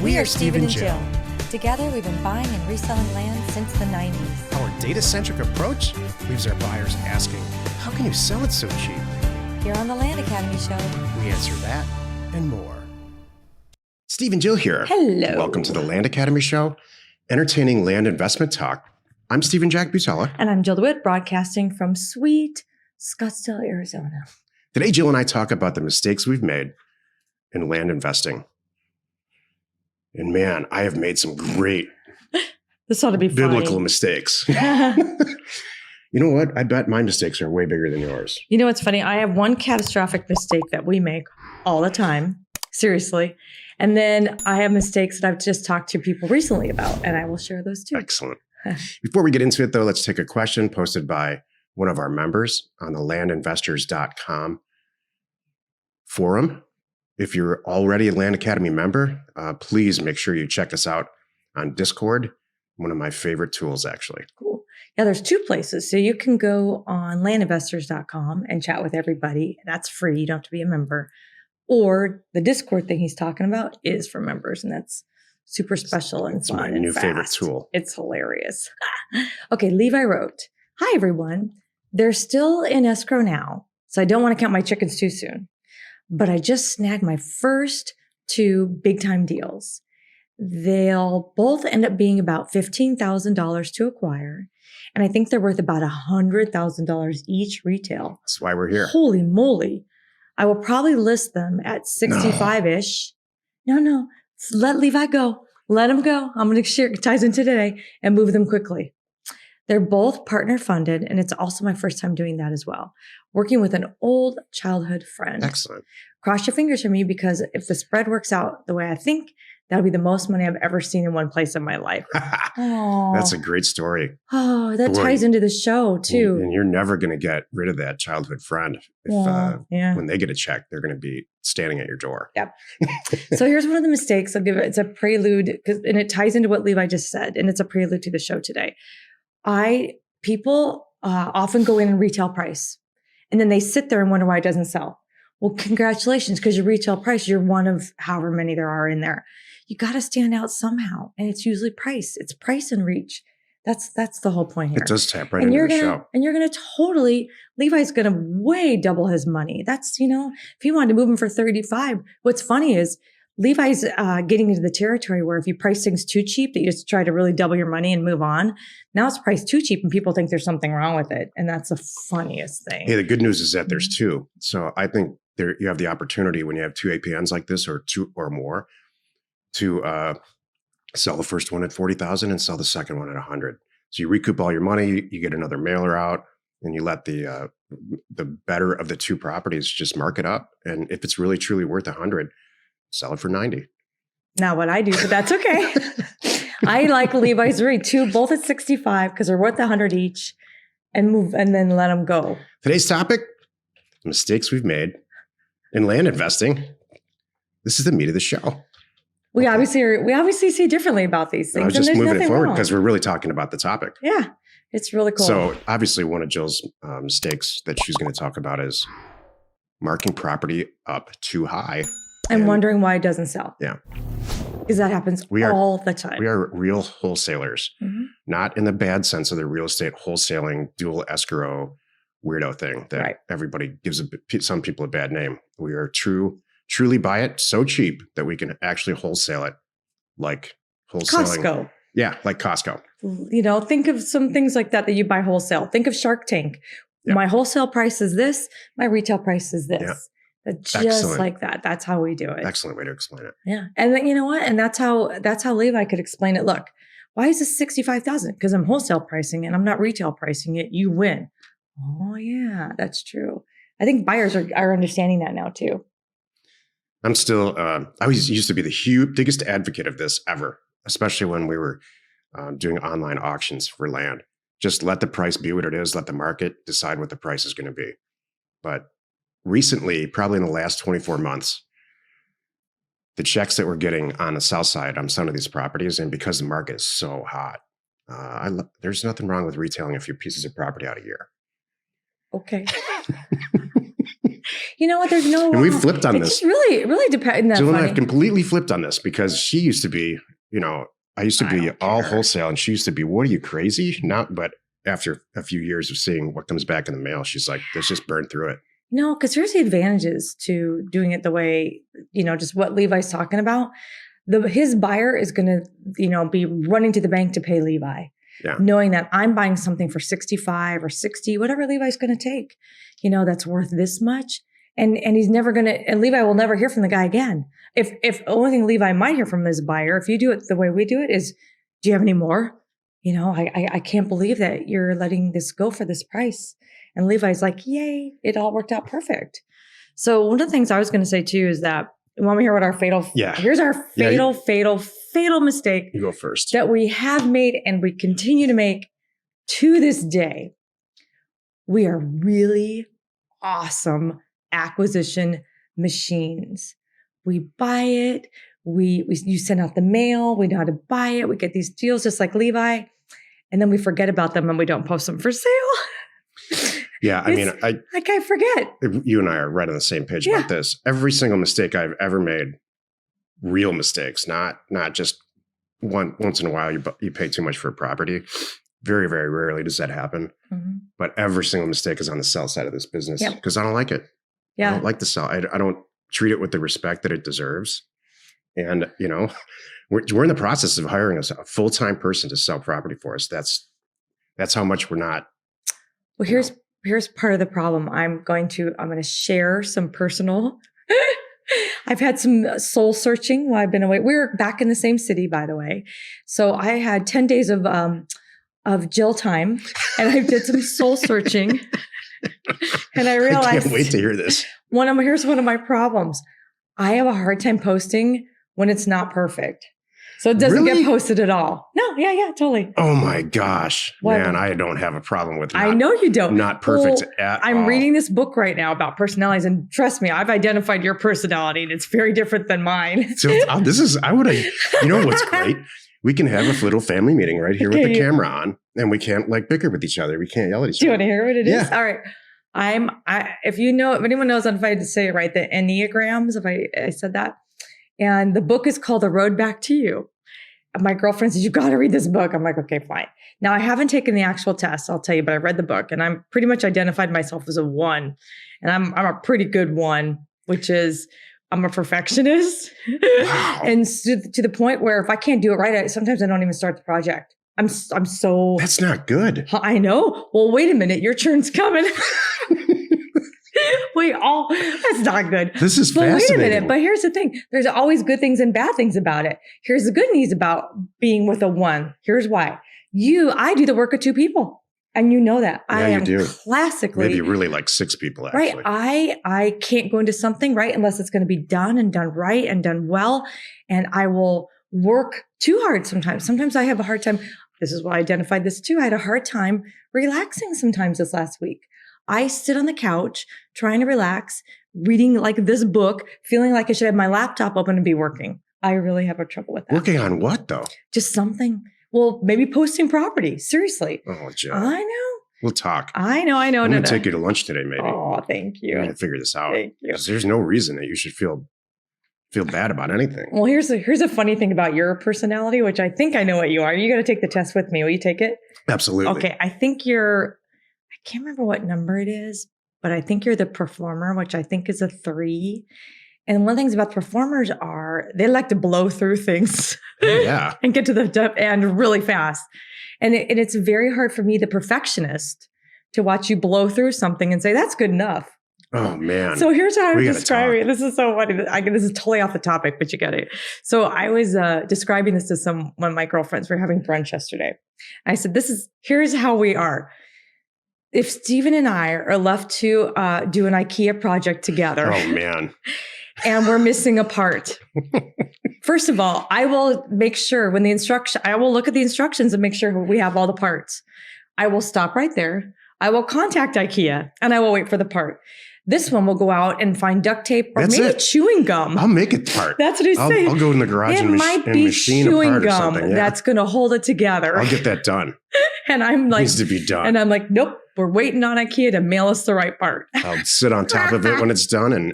We are Steve and Jill. Together, we've been buying and reselling land since the 90s. Our data-centric approach leaves our buyers asking, how can you sell it so cheap? Here on the Land Academy Show, We answer that and more. Steve and Jill here. Hello. Welcome to the Land Academy Show, entertaining land investment talk. I'm Stephen Jack Butala. And I'm Jill DeWitt, broadcasting from sweet Scottsdale, Arizona. Today, Jill and I talk about the mistakes we've made in land investing. And man, I have made some great This ought to be biblical mistakes. You know what? I bet my mistakes are way bigger than yours. You know what's funny? I have one catastrophic mistake that we make all the time, seriously. And then I have mistakes that I've just talked to people recently about, and I will share those too. Excellent. Before we get into it, though, let's take a question posted by one of our members on the landinvestors.com forum. If you're already a Land Academy member, please make sure you check us out on Discord, one of my favorite tools, actually. Cool. Yeah, there's two places. So you can go on landinvestors.com and chat with everybody. That's free. You don't have to be a member. Or the Discord thing he's talking about is for members, and that's super special and It's fun my and new fast. favorite tool. It's hilarious. Okay, Levi wrote, "Hi, everyone. They're still in escrow now, so I don't want to count my chickens too soon. But I just snagged my first two big-time deals. They'll both end up being about $15,000 to acquire, and I think they're worth about $100,000 each retail. That's why we're here. Holy moly. I will probably list them at 65-ish. No. Let Levi go. Let him go. I'm going to share ties in today and move them quickly. They're both partner funded, and it's also my first time doing that as well. Working with an old childhood friend. Excellent. Cross your fingers for me, because if the spread works out the way I think, that'll be the most money I've ever seen in one place in my life." That's a great story. Oh, that Boy. ties into the show too. And you're never going to get rid of that childhood friend. If, Yeah. When they get a check, they're going to be standing at your door. So here's one of the mistakes I'll give it. It's a prelude, and it ties into what Levi just said, and it's a prelude to the show today. People often go in and retail price, and then they sit there and wonder why it doesn't sell. Well, congratulations, because your retail price, you're one of however many there are in there. You got to stand out somehow, and it's usually price. It's price and reach. That's the whole point here. It does tap right And into you're the gonna show. and you're gonna totally Levi's gonna way double his money. That's if he wanted to move him for 35. What's funny is Levi's getting into the territory where if you price things too cheap, that you just try to really double your money and move on. Now it's priced too cheap, and people think there's something wrong with it, and that's the funniest thing. Hey, the good news is that there's two. So I think you have the opportunity when you have two APNs like this, or two or more, to sell the first one at 40,000 and sell the second one at 100. So you recoup all your money, you get another mailer out, and you let the better of the two properties just mark it up. And if it's really truly worth 100, sell it for 90. Not what I do, but that's okay. I like Levi's rate too, both at 65 because they're worth 100 each, and then let them go. Today's topic: mistakes we've made in land investing. This is the meat of the show. We obviously see differently about these things. I was and just there's moving it nothing forward wrong. because we're really talking about the topic. Yeah, it's really cool. So obviously one of Jill's mistakes that she's going to talk about is marking property up too high. and wondering why it doesn't sell. Yeah. Because that happens all the time. We are real wholesalers, not in the bad sense of the real estate wholesaling dual escrow weirdo thing that everybody gives some people a bad name. We are truly buy it so cheap that we can actually wholesale it, like wholesaling. Costco. Yeah, like Costco. Think of some things like that you buy wholesale. Think of Shark Tank. Yep. My wholesale price is this. My retail price is this. Yeah. Just Excellent. like that. That's how we do it. Excellent way to explain it. Yeah. And then, you know what? And that's how Levi could explain it. Look, why is this 65,000? Because I'm wholesale pricing it. I'm not retail pricing it. You win. Oh yeah, that's true. I think buyers are understanding that now too. I'm still, I always used to be the biggest advocate of this ever, especially when we were doing online auctions for land. Just let the price be what it is. Let the market decide what the price is going to be. But recently, probably in the last 24 months, the checks that we're getting on the south side on some of these properties, and because the market is so hot, there's nothing wrong with retailing a few pieces of property out a year. Okay. You know what? There's no. And we flipped on It's this. just really depends. Jill and I have completely flipped on this because she used to be, I used to I be don't all care. wholesale, and she used to be, what are you, crazy? But after a few years of seeing what comes back in the mail, she's like, let's just burn through it. No, because here's the advantages to doing it the way, just what Levi's talking about. His buyer is going to, be running to the bank to pay Levi, Yeah. knowing that I'm buying something for 65 or 60, whatever Levi's going to take, that's worth this much. And he's never going to, and Levi will never hear from the guy again. If only thing Levi might hear from his buyer, if you do it the way we do it, is, do you have any more? I can't believe that you're letting this go for this price. And Levi's like, yay, it all worked out perfect. So one of the things I was going to say too is that, you want me to hear what our here's our fatal mistake You go first. that we have made and we continue to make to this day. We are really awesome acquisition machines. We buy it. You send out the mail. We know how to buy it. We get these deals just like Levi, and then we forget about them and we don't post them for sale. Yeah, I forget. you and I are right on the same page Yeah. about this. Every single mistake I've ever made, real mistakes, not just once in a while you pay too much for a property. Very, very rarely does that happen. Mhm. But every single mistake is on the sell side of this business Yep. because I don't like it. I Yeah. don't like the sell. I don't treat it with the respect that it deserves. And, we're in the process of hiring a full-time person to sell property for us. That's how much we're not. Well, here's part of the problem. I'm going to share some personal. I've had some soul searching while I've been away. We're back in the same city, by the way. So I had 10 days of Jill time, and I did some soul searching. And I realized, I can't wait to hear this. here's one of my problems. I have a hard time posting when it's not perfect. So it doesn't Really? get posted at all. No, yeah, totally. Oh my gosh, What? man! I don't have a problem with. I know you don't. Not perfect Well, at I'm all. reading this book right now about personalities, and trust me, I've identified your personality, and it's very different than mine. So this is. I would have. You know what's great? We can have a little family meeting right here with the camera on, and we can't bicker with each other. We can't yell at each Do you other. want to hear what it is? Yeah. All right. If anyone knows, if I say it right, the Enneagrams, if I said that. And the book is called The Road Back to You. My girlfriend says, you got to read this book. I'm like, okay, fine. Now I haven't taken the actual test, I'll tell you, but I read the book and I'm pretty much identified myself as a 1. And I'm a pretty good 1, which is I'm a perfectionist. Wow. And to the point where if I can't do it right, sometimes I don't even start the project. I'm so. That's not good. I know. Well, wait a minute. Your turn's coming. That's not good. This is But wait a fascinating. minute. But here's the thing. There's always good things and bad things about it. Here's the good news about being with a 1. Here's why. I do the work of 2 people. And you know that. I Yeah, am you do. classically. Maybe really 6 people actually. Right. I can't go into something, right, unless it's going to be done and done right and done well. And I will work too hard sometimes. Sometimes I have a hard time. This is why I identified this too. I had a hard time relaxing sometimes this last week. I sit on the couch trying to relax, reading this book, feeling like I should have my laptop open and be working. I really have a trouble with that. Working on what though? Just something. Well, maybe posting property. Seriously. Oh, Jill. I know. We'll talk. I know. I'm No, going to take you to lunch today, maybe. Oh, thank We're going you. to figure this out. Thank you. 'Cause there's no reason that you should feel bad about anything. Well, here's a funny thing about your personality, which I think I know what you are. You got to take the test with me. Will you take it? Absolutely. Okay. I can't remember what number it is, but I think you're the performer, which I think is a 3. And one of the things about performers are they like to blow through things Yeah. and get to the end really fast. And it's very hard for me, the perfectionist, to watch you blow through something and say, that's good enough. Oh man. So here's how I We was gotta describing it. talk. This is so funny. This is totally off the topic, but you get it. So I was describing this to one of my girlfriends. We were having brunch yesterday. I said, here's how we are. If Stephen and I are left to do an IKEA project together Oh man. and we're missing a part, first of all, I will make sure I will look at the instructions and make sure we have all the parts. I will stop right there. I will contact IKEA and I will wait for the part. This one will go out and find duct tape or That's maybe it. chewing gum. I'll make it part. That's what he's saying. I'll go in the garage It and, might and be machine a chewing part or gum something. Yeah. that's going to hold it together. I'll get that done. And I'm It like, needs to be done. and I'm like, nope, we're waiting on IKEA to mail us the right part. I'll sit on top of it when it's done and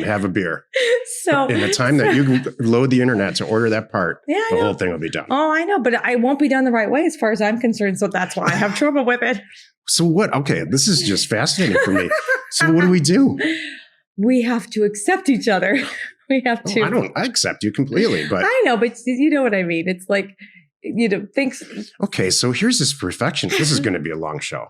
have a beer. So In the time that you load the internet to order that part, yeah, I the know. whole thing will be done. Oh, I know, but I won't be done the right way as far as I'm concerned. So that's why I have trouble with it. So what? Okay, this is just fascinating for me. So what do we do? We have to accept each other. We have to. I accept you completely, but I know, but you know what I mean. It's like, things. okay, so here's this perfection. This is going to be a long show.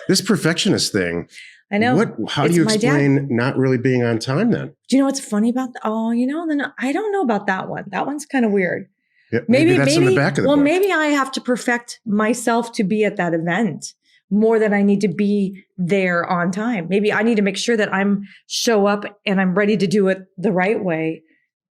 This perfectionist thing. I know. How do It's you my dad. explain not really being on time then? Do you know what's funny about that? Oh, then I don't know about that one. That one's kind of weird. Yeah, maybe that's in the back of the book. Maybe I have to perfect myself to be at that event more than I need to be there on time. Maybe I need to make sure that show up and I'm ready to do it the right way.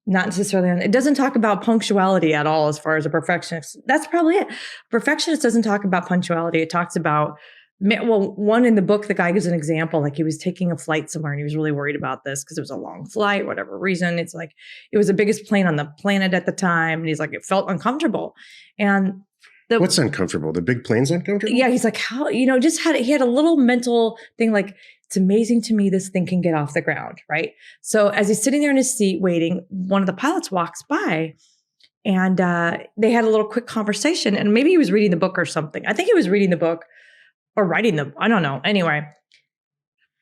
Not necessarily. It doesn't talk about punctuality at all as far as a perfectionist. That's probably it. Perfectionist doesn't talk about punctuality. It talks about, one in the book, the guy gives an example, like he was taking a flight somewhere and he was really worried about this because it was a long flight, whatever reason. It's like, it was the biggest plane on the planet at the time. And he's like, it felt uncomfortable. And what's uncomfortable? The big plane's uncomfortable? yeah, he's like, how, he had a little mental thing like, it's amazing to me this thing can get off the ground, right? So as he's sitting there in his seat waiting, one of the pilots walks by and they had a little quick conversation and maybe he was reading the book or something. I think he was reading the book or writing I don't know. Anyway,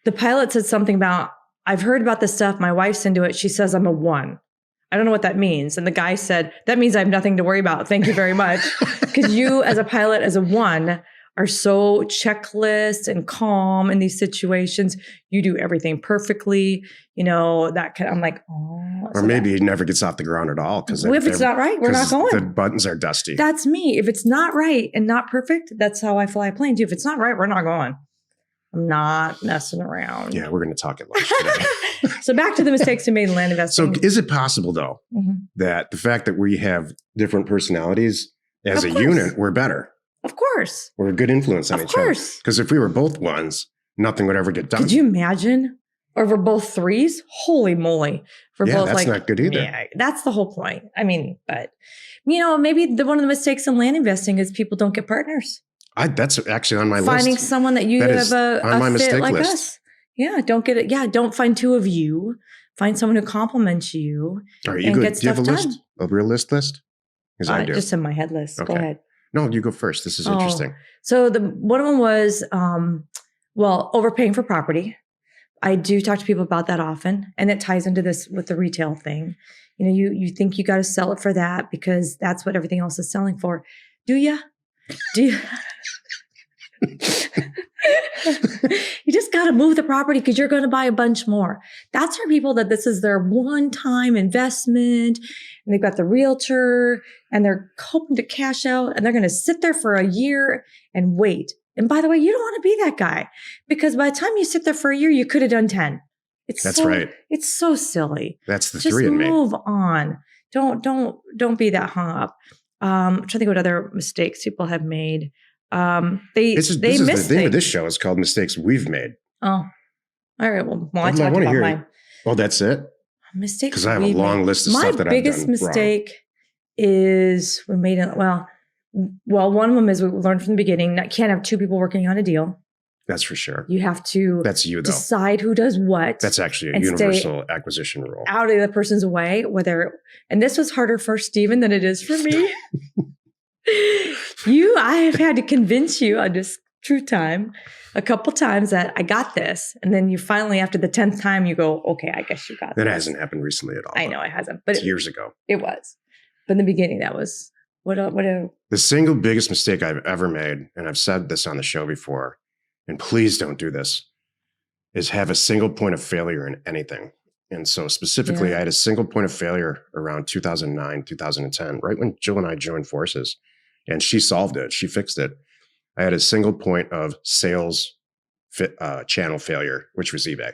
the pilot said something about, I've heard about this stuff. My wife's into it. She says I'm a 1. I don't know what that means. And the guy said, that means I have nothing to worry about. Thank you very much. Because you as a pilot, as a 1, are so checklist and calm in these situations. You do everything perfectly. I'm like, oh. Or maybe he never gets off the ground at all. Because if it's not right, we're not going. The buttons are dusty. That's me. If it's not right and not perfect, that's how I fly a plane too. If it's not right, we're not going. I'm not messing around. Yeah, we're going to talk at lunch today. So back to the mistakes we made in land investing. So is it possible, though, that the fact that we have different personalities as Of a course. unit, we're better? Of course. We're a good influence on Of each other. course. Because if we were both 1s, nothing would ever get done. Could you imagine? Or if we're both 3s? Holy moly. If we're both that's like, not good either. Yeah, that's the whole point. I mean, but maybe one of the mistakes in land investing is people don't get partners. That's actually on my Finding list. someone that you That have is a on my fit mistake like list. us. Yeah, don't get it. Yeah, don't find 2 of you. Find someone who compliments you. Are you and good? get Do you have a stuff list? done. A real list? Because I do. Just in my head list. Go Okay. ahead. No, you go first. This is Oh. interesting. So one of them was, overpaying for property. I do talk to people about that often, and it ties into this with the retail thing. You think you got to sell it for that because that's what everything else is selling for. Do you? Do you? You just got to move the property because you're going to buy a bunch more. That's for people that this is their one-time investment and they've got the realtor and they're hoping to cash out and they're going to sit there for a year and wait. And by the way, you don't want to be that guy because by the time you sit there for a year, you could have done 10. That's right. It's so silly. That's the Just 3 in me. move on. Don't be that hung up. I'm trying to think what other mistakes people have made. They This is miss the name of things. this show is called Mistakes We've Made. Oh, all right. Well, I I talked wanna about hear mine. Oh, that's it? Mistakes. Because I have a we long made. list of My stuff that I've biggest done wrong. mistake is we made it. Well, one of them is we learned from the beginning that can't have 2 people working on a deal. That's for sure. You have to That's you, though. decide who does what. That's actually a and stay universal acquisition rule. out of the person's way. And this was harder for Stephen than it is for me. I have had to convince you on just true time a couple times that I got this. And then you finally, after the 10th time, you go, okay, I guess you got That this. hasn't happened recently at all. I know it hasn't, but It's years ago. it was. But in the beginning, that was what The single biggest mistake I've ever made, and I've said this on the show before, and please don't do this, is have a single point of failure in anything. And so specifically, Yeah. I had a single point of failure around 2009, 2010, right when Jill and I joined forces. And she solved it. She fixed it. I had a single point of sales channel failure, which was eBay.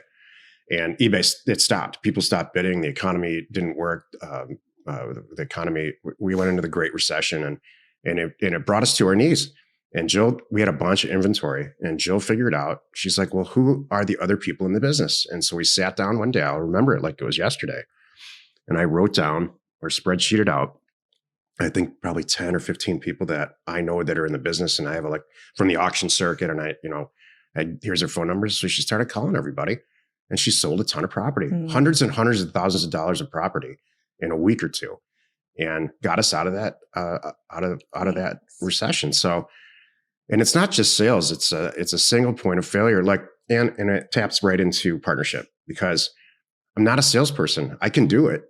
And eBay, it stopped. People stopped bidding. The economy didn't work. The economy, we went into the Great Recession and it brought us to our knees. And Jill, we had a bunch of inventory and Jill figured out, she's like, well, who are the other people in the business? And so we sat down one day, I'll remember it like it was yesterday. And I wrote down or spreadsheeted out, I think probably 10 or 15 people that I know that are in the business. And I have from the auction circuit and And here's her phone number. So she started calling everybody, and she sold a ton of property, Mm. hundreds and hundreds of thousands of dollars of property in a week or two, and got us out of that out of that recession. So, and it's not just sales; it's a single point of failure. Like, and it taps right into partnership, because I'm not a salesperson. I can do it,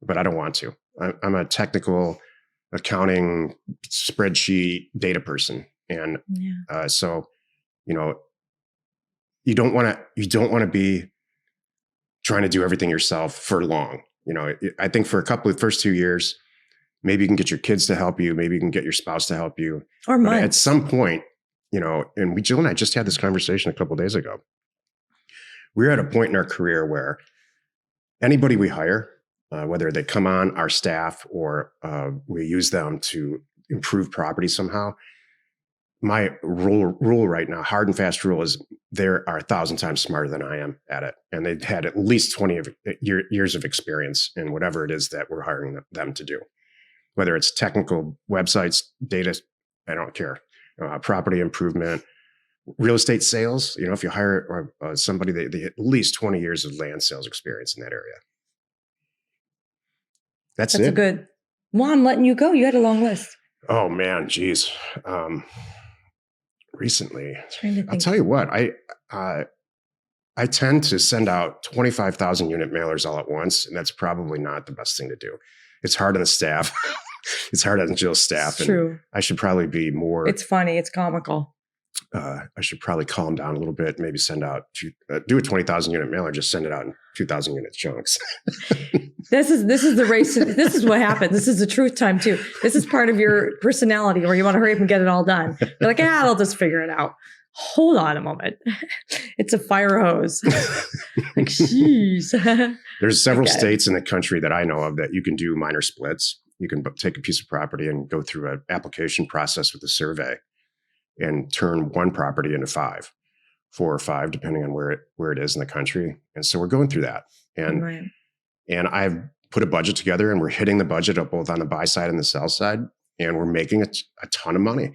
but I don't want to. I'm a technical accounting spreadsheet data person, and Yeah. so you don't want to be trying to do everything yourself for long. I think for a couple of first 2 years, maybe you can get your kids to help you, maybe you can get your spouse to help you, Or but months. at some point, and Jill and I just had this conversation a couple of days ago. We're at a point in our career where anybody we hire, whether they come on our staff or we use them to improve property somehow, my rule right now, hard and fast rule, is they are 1,000 times smarter than I am at it. And they've had at least 20 years of experience in whatever it is that we're hiring them to do. Whether it's technical websites, data, I don't care. Property improvement, real estate sales. If you hire somebody, they at least 20 years of land sales experience in that area. That's a it. good. Well, I'm letting you go. You had a long list. Oh man, geez. Recently, Trying to think. I'll tell you what, I tend to send out 25,000 unit mailers all at once, and that's probably not the best thing to do. It's hard on the staff. It's hard on Jill's staff. It's true. I should probably be more. It's funny. It's comical. I should probably calm down a little bit. Maybe send out do a 20,000 unit mailer. Just send it out in 2,000 unit chunks. This is the race. This is what happens. This is the truth time too. This is part of your personality where you want to hurry up and get it all done. You're like, I'll just figure it out. Hold on a moment. It's a fire hose. Like, jeez. There's several Okay. states in the country that I know of that you can do minor splits. You can take a piece of property and go through an application process with a survey and turn one property into 4 or 5, depending on where it is in the country. And so we're going through that. And Right. And I've put a budget together, and we're hitting the budget up both on the buy side and the sell side. And we're making a ton of money.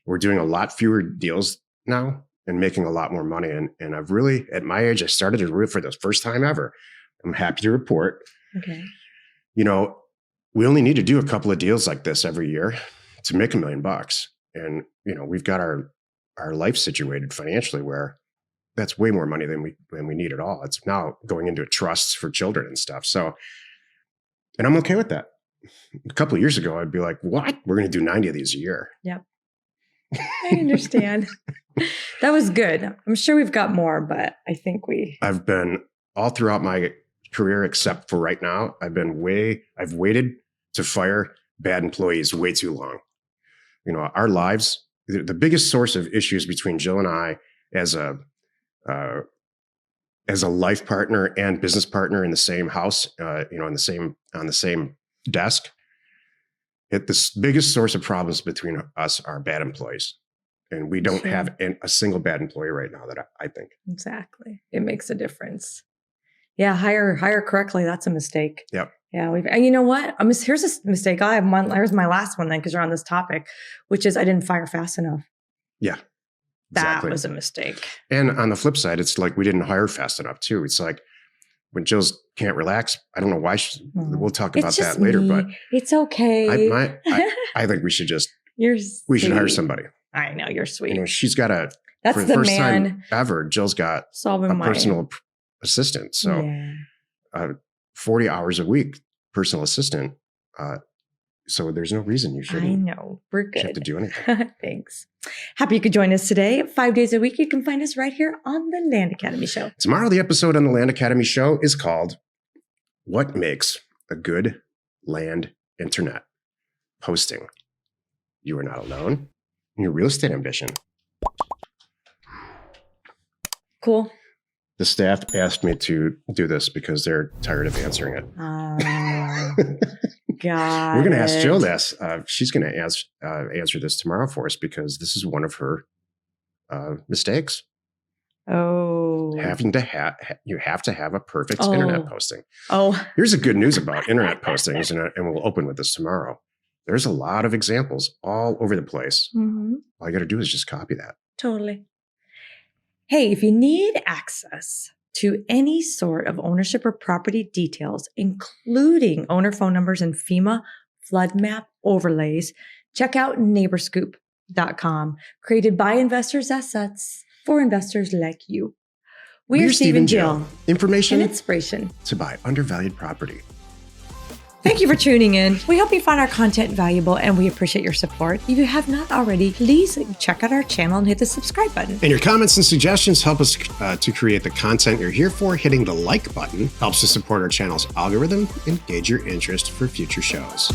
We're doing a lot fewer deals now and making a lot more money. And I've really, at my age, I started to root for the first time ever. I'm happy to report, Okay. we only need to do a couple of deals like this every year to make $1 million. And, we've got our life situated financially where that's way more money than we need at all. It's now going into trusts for children and stuff. So, and I'm okay with that. A couple of years ago, I'd be like, what? We're going to do 90 of these a year. Yep. I understand. That was good. I'm sure we've got more, but I think I've been all throughout my career, except for right now, I've waited to fire bad employees way too long. Our lives, the biggest source of issues between Jill and I as a life partner and business partner in the same house, on the same desk, the biggest source of problems between us are bad employees. And we don't Sure. have a single bad employee right now that I think. exactly. It makes a difference. Yeah. Hire correctly. That's a mistake. Yep. Yeah. And you know what? Here's a mistake. Here's my last one then, because you're on this topic, which is I didn't fire fast enough. Yeah. That Exactly. was a mistake. And on the flip side, it's like we didn't hire fast enough too. It's like when Jill's can't relax, I don't know why. We'll talk about It's that just later, me. but It's okay. I think we should we should hire somebody. I know, you're sweet. She's got That's for the the first man time ever, Jill's got solving a my personal assistant. So Yeah. 40 hours a week, personal assistant. So there's no reason you I shouldn't know. We're have to good. do anything. Thanks. Happy you could join us today. 5 days a week. You can find us right here on the Land Academy Show. Tomorrow, the episode on the Land Academy Show is called What Makes a Good Land Internet Posting? You are not alone in your real estate ambition. Cool. The staff asked me to do this because they're tired of answering it. God. We're going to ask Jill this. She's going to answer this tomorrow for us because this is one of her mistakes. Oh. You have to have a perfect internet posting. Oh. Here's the good news about internet postings, and we'll open with this tomorrow. There's a lot of examples all over the place. Mm-hmm. All you got to do is just copy that. Totally. Hey, if you need access to any sort of ownership or property details, including owner phone numbers and FEMA flood map overlays, check out neighborscoop.com, created by Investors Assets for investors like you. We're Steve and Jill. Information And inspiration to buy undervalued property. Thank you for tuning in. We hope you find our content valuable and we appreciate your support. If you have not already, please check out our channel and hit the subscribe button. And your comments and suggestions help us to create the content you're here for. Hitting the like button helps to support our channel's algorithm and gauge your interest for future shows.